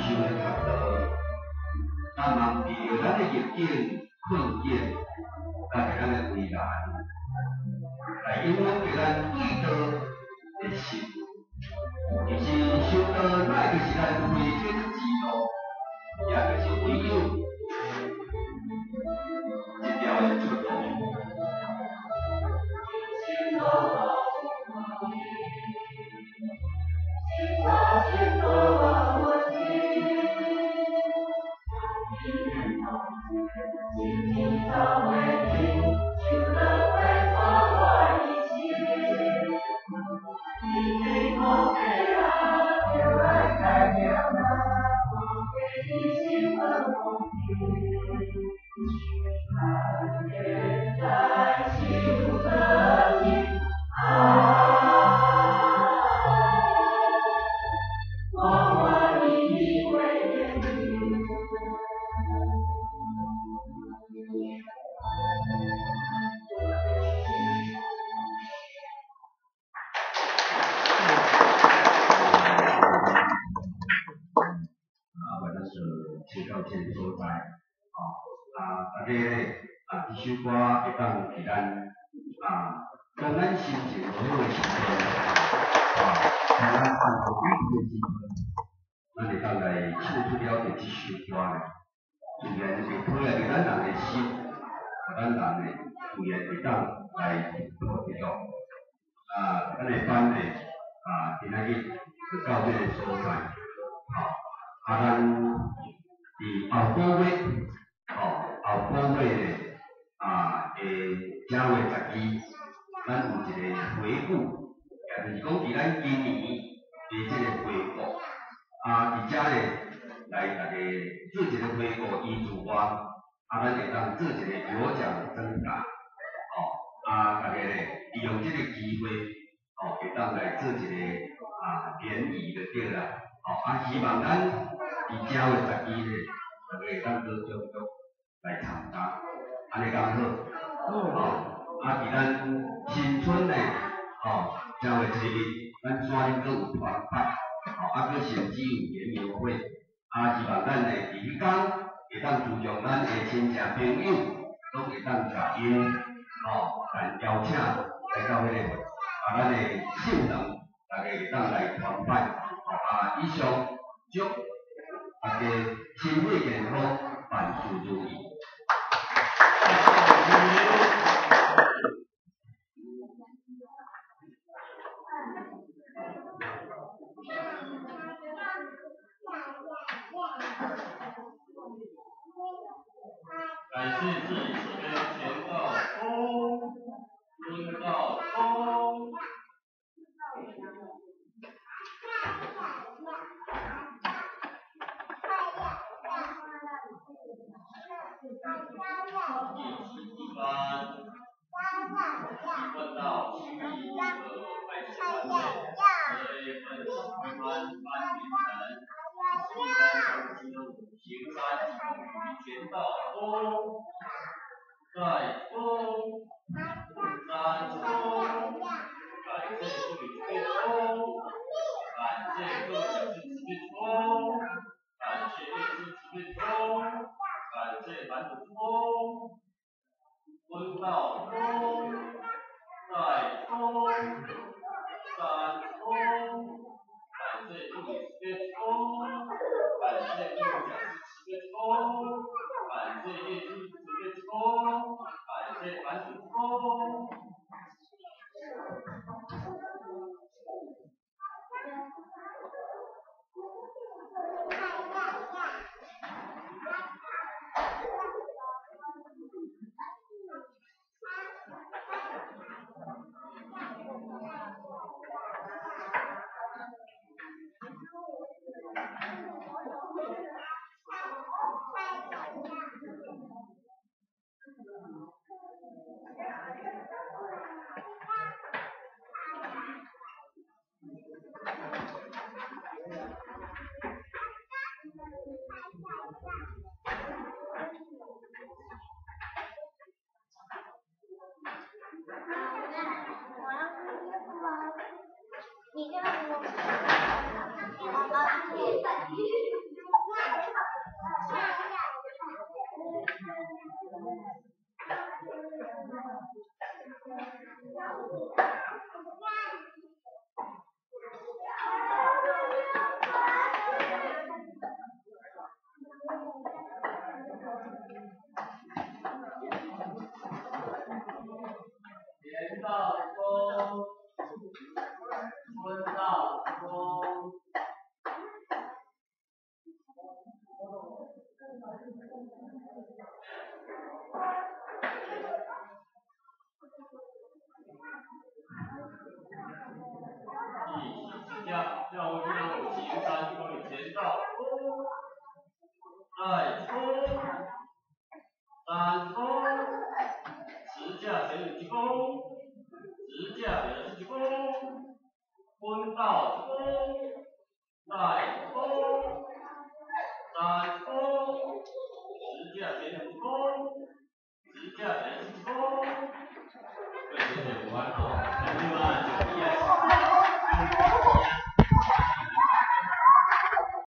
修的角度，咱嘛利用咱的逆境困境，来给咱的未来，来引领给咱对道的心。其实修道乃就是咱回天之路，也就是唯有一条的出路。大家咧这首歌会当伫咱当咱心情好的时阵，当咱看到雨的时阵，咱会当来唱出了这首歌咧，自然会讨来咱人的心，咱人的自然会当来获得到。咱的班咧今仔日就到这个所在，咱伫后个月。后个月咧正月12，咱有一个回顾，也就是讲伫咱今年的这个回顾，伫遮咧来大家做一个回顾以自外，咱会当做一个有奖征答，大家咧利用这个机会，会当来做一个联谊就对啦，希望咱伫正月12咧，大家会当多接触。来参加，安尼刚好，伫咱新春的正月初一，咱山顶阁有团拜，阁甚至有联谊会，希望咱咧伫迄天会当注重咱的亲戚朋友，拢会当食因，来邀请来到迄个咱的性能，大家会当来团拜，以上祝大家身体健康，万事如意。感谢这里是跟钱道东、孙道东。第班，问到区域的外籍班内，这一份推班班名称，行山与钱道东，在东，山东，感谢各位支持，感谢各位支持，感谢支持，感谢版主冲，温到东，在东，山东，感谢各位支持，感谢各位讲师支持，感谢业绩支持，感谢版主冲。支架，要右前3公里前到，再冲，3冲，支架前1公，支架前1公，昏倒冲，再冲，3冲，支架前1公，支架前